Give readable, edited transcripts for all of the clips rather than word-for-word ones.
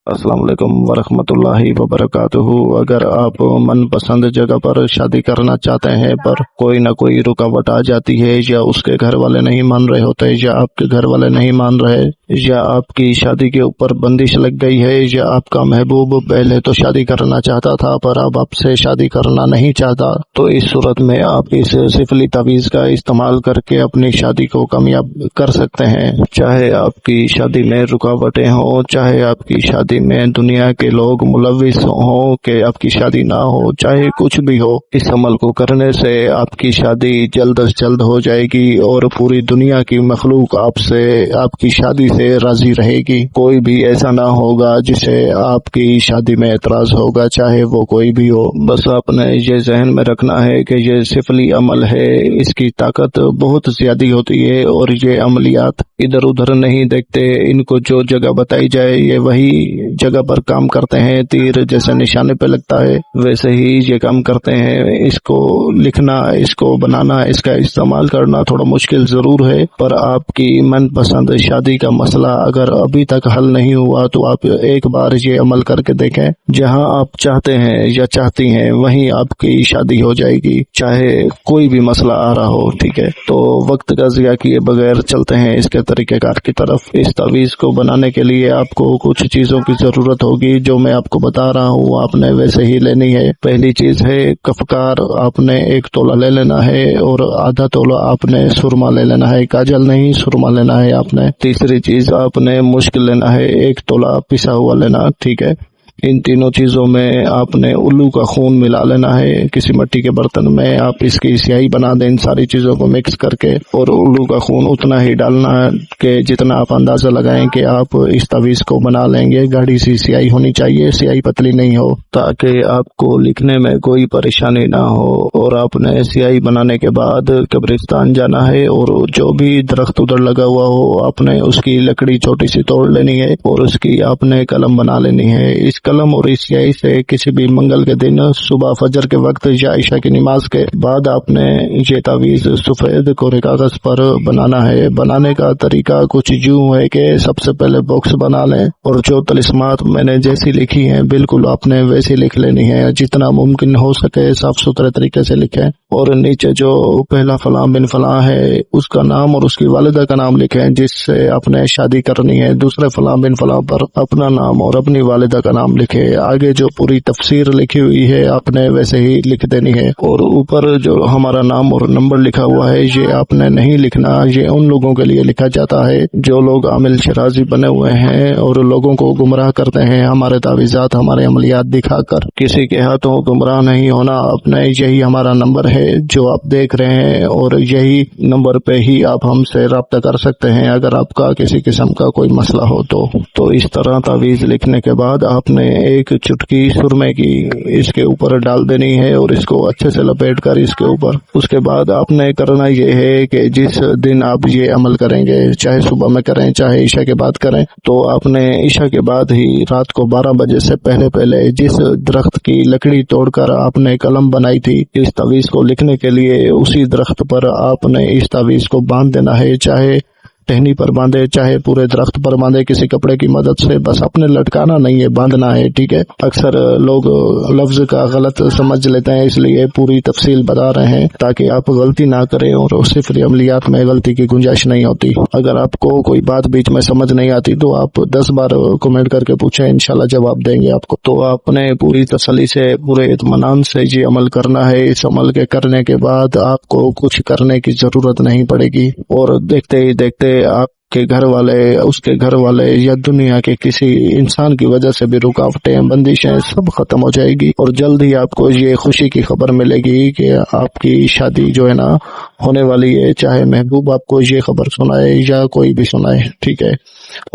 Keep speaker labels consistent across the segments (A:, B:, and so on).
A: अस्सलाम वालेकुम वरहमतुल्लाहि वबरकातुहू। अगर आप मन पसंद जगह पर शादी करना चाहते हैं पर कोई ना कोई रुकावट आ जाती है, या उसके घर वाले नहीं मान रहे होते, या आपके घर वाले नहीं मान रहे, या आपकी शादी के ऊपर बंदिश लग गई है, या आपका महबूब पहले तो शादी करना चाहता था पर अब आपसे शादी करना नहीं चाहता, तो इस सूरत में आप इस सिफली तावीज़ का इस्तेमाल करके अपनी शादी को कामयाब कर सकते हैं। चाहे आपकी शादी में रुकावटें हों, चाहे आपकी शादी में दुनिया के लोग मुलविस हो कि आपकी शादी ना हो, चाहे कुछ भी हो, इस अमल को करने से आपकी शादी जल्द से जल्द हो जाएगी और पूरी दुनिया की मखलूक आपसे, आपकी शादी से राजी रहेगी। कोई भी ऐसा ना होगा जिसे आपकी शादी में एतराज होगा, चाहे वो कोई भी हो। बस आपने ये जहन में रखना है कि ये सिफली अमल है, इसकी ताकत बहुत ज्यादा होती है और ये अमलियात इधर उधर नहीं देखते। इनको जो जगह बताई जाए ये वही जगह पर काम करते हैं। तीर जैसे निशाने पे लगता है वैसे ही ये काम करते हैं। इसको लिखना, इसको बनाना, इसका इस्तेमाल करना थोड़ा मुश्किल जरूर है, पर आपकी मनपसंद शादी का मसला अगर अभी तक हल नहीं हुआ तो आप एक बार ये अमल करके देखें। जहां आप चाहते हैं या चाहती हैं वहीं आपकी शादी हो जाएगी, चाहे कोई भी मसला आ रहा हो। ठीक है, तो वक्त का ज़िया किए बगैर चलते हैं इसके तरीक़ेकार की तरफ। इस तावीज़ को बनाने के लिए आपको कुछ चीजों की जरूरत होगी, जो मैं आपको बता रहा हूँ आपने वैसे ही लेनी है। पहली चीज है कफकार, आपने 1 तोला ले लेना है और आधा तोला आपने सुरमा ले लेना है, काजल नहीं सुरमा लेना है आपने। तीसरी चीज आपने मुश्क लेना है, 1 तोला पिसा हुआ लेना। ठीक है, इन तीनों चीजों में आपने उल्लू का खून मिला लेना है। किसी मिट्टी के बर्तन में आप इसकी स्याही बना दें इन सारी चीजों को मिक्स करके, और उल्लू का खून उतना ही डालना है कि जितना आप अंदाजा लगाएं कि आप इस तवीज को बना लेंगे। गाढ़ी सी स्याही होनी चाहिए, स्याही पतली नहीं हो, ताकि आपको लिखने में कोई परेशानी ना हो। और आपने स्याही बनाने के बाद कब्रिस्तान जाना है और जो भी दरख्त उधर लगा हुआ हो आपने उसकी लकड़ी छोटी सी तोड़ लेनी है और उसकी आपने कलम बना लेनी है। इस कलम और इस स्याही से किसी भी मंगल के दिन सुबह फजर के वक्त या ईशा की नमाज के बाद आपने ये तावीज सफेद कोरे कागज पर बनाना है। बनाने का तरीका कुछ यूं है कि सबसे पहले बॉक्स बना लें और जो तलिस्मात मैंने जैसी लिखी हैं बिल्कुल आपने वैसी लिख लेनी है। जितना मुमकिन हो सके साफ सुथरे तरीके से लिखें और नीचे जो पहला फलां बिन फलां है उसका नाम और उसकी वालिदा का नाम लिखें जिससे आपने शादी करनी है। दूसरे फलां बिन फलां पर अपना नाम और अपनी वालिदा का नाम लिखे। आगे जो पूरी तफसीर लिखी हुई है आपने वैसे ही लिख देनी है। और ऊपर जो हमारा नाम और नंबर लिखा हुआ है ये आपने नहीं लिखना। ये उन लोगों के लिए लिखा जाता है जो लोग आमिल शराजी बने हुए हैं और लोगों को गुमराह करते हैं हमारे तावीज़ात, हमारे अमलियात दिखाकर। किसी के हाथों गुमराह नहीं होना। अपने यही हमारा नंबर है जो आप देख रहे हैं और यही नंबर पे ही आप हमसे राब्ता कर सकते हैं अगर आपका किसी किस्म का कोई मसला हो तो इस तरह तावीज़ लिखने के बाद आपने एक चुटकी सुरमे की इसके ऊपर डाल देनी है और इसको अच्छे से लपेट कर इसके ऊपर। उसके बाद आपने करना ये है कि जिस दिन आप ये अमल करेंगे, चाहे सुबह में करें चाहे ईशा के बाद करें, तो आपने ईशा के बाद ही रात को 12 बजे से पहले पहले जिस दरख्त की लकड़ी तोड़कर आपने कलम बनाई थी इस तावीज़ को लिखने के लिए, उसी दरख्त पर आपने इस तावीज़ को बांध देना है। चाहे टहनी पर बांधे चाहे पूरे दरख्त पर बांधे, किसी कपड़े की मदद से, बस अपने लटकाना नहीं है, बांधना है। ठीक है, अक्सर लोग लफ्ज का गलत समझ लेते हैं इसलिए पूरी तफसील बता रहे हैं ताकि आप गलती ना करें और सिफरी अमलियात में गलती की गुंजाइश नहीं होती। अगर आपको कोई बात बीच में समझ नहीं आती तो आप 10 बार कमेंट करके पूछें, इंशाल्लाह जवाब देंगे आपको। तो आपने पूरी तसल्ली से पूरे इत्मीनान से ये अमल करना है। इस अमल के करने के बाद आपको कुछ करने की जरूरत नहीं पड़ेगी और देखते ही देखते आपके घर वाले, उसके घर वाले या दुनिया के किसी इंसान की वजह से भी रुकावटें, बंदिशें सब खत्म हो जाएगी और जल्द ही आपको ये खुशी की खबर मिलेगी कि आपकी शादी जो है ना होने वाली है। चाहे महबूब आपको ये खबर सुनाए या कोई भी सुनाए। ठीक है,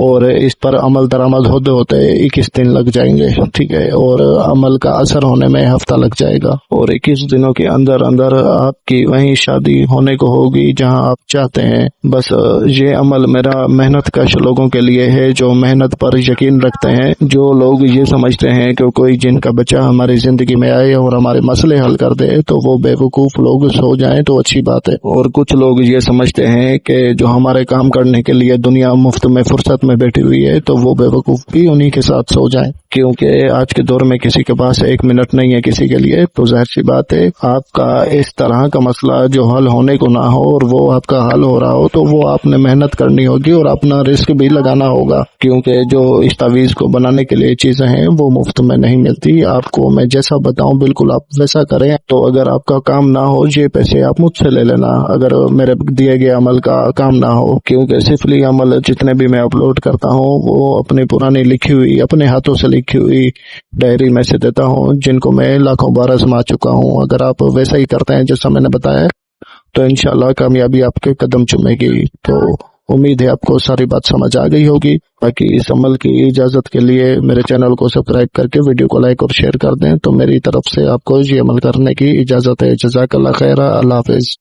A: और इस पर अमल दरामद होते होते 21 दिन लग जाएंगे। ठीक है, और अमल का असर होने में हफ्ता लग जाएगा और 21 दिनों के अंदर अंदर आपकी वही शादी होने को होगी जहां आप चाहते हैं। बस ये अमल मेरे मेरा मेहनत कश लोगों के लिए है जो मेहनत पर यकीन रखते हैं। जो लोग ये समझते हैं कि कोई जिनका बच्चा हमारी जिंदगी में आए और हमारे मसले हल कर दे तो वो बेवकूफ लोग सो जाएं तो अच्छी बात है। और कुछ लोग ये समझते हैं कि जो हमारे काम करने के लिए दुनिया मुफ्त में फुर्सत में बैठी हुई है तो वो बेवकूफ भी उन्हीं के साथ सो जाएं, क्योंकि आज के दौर में किसी के पास 1 मिनट नहीं है किसी के लिए। तो जाहिर सी बात है आपका इस तरह का मसला जो हल होने को ना हो और वो आपका हल हो रहा हो तो वो आपने मेहनत करनी होगी और अपना रिस्क भी लगाना होगा, क्योंकि जो इस तावीज़ को बनाने के लिए चीजें हैं वो मुफ्त में नहीं मिलती। आपको मैं जैसा बताऊं बिल्कुल आप वैसा करें। तो अगर आपका काम ना हो ये पैसे आप मुझसे ले लेना अगर मेरे दिए गए अमल का काम ना हो, क्योंकि सिफली अमल जितने भी मैं अपलोड करता हूँ वो अपनी पुरानी लिखी हुई अपने हाथों से लिखी हुई डायरी में से देता हूँ, जिनको मैं लाखों बार आजमा चुका हूँ। अगर आप वैसा ही करते हैं जैसा मैंने बताया तो इंशाल्लाह कामयाबी आपके कदम चूमेगी। तो उम्मीद है आपको सारी बात समझ आ गई होगी। बाकी इस अमल की इजाजत के लिए मेरे चैनल को सब्सक्राइब करके वीडियो को लाइक और शेयर कर दें तो मेरी तरफ से आपको ये अमल करने की इजाजत है। जज़ाकल्लाह खैरा। अल्लाह हाफिज।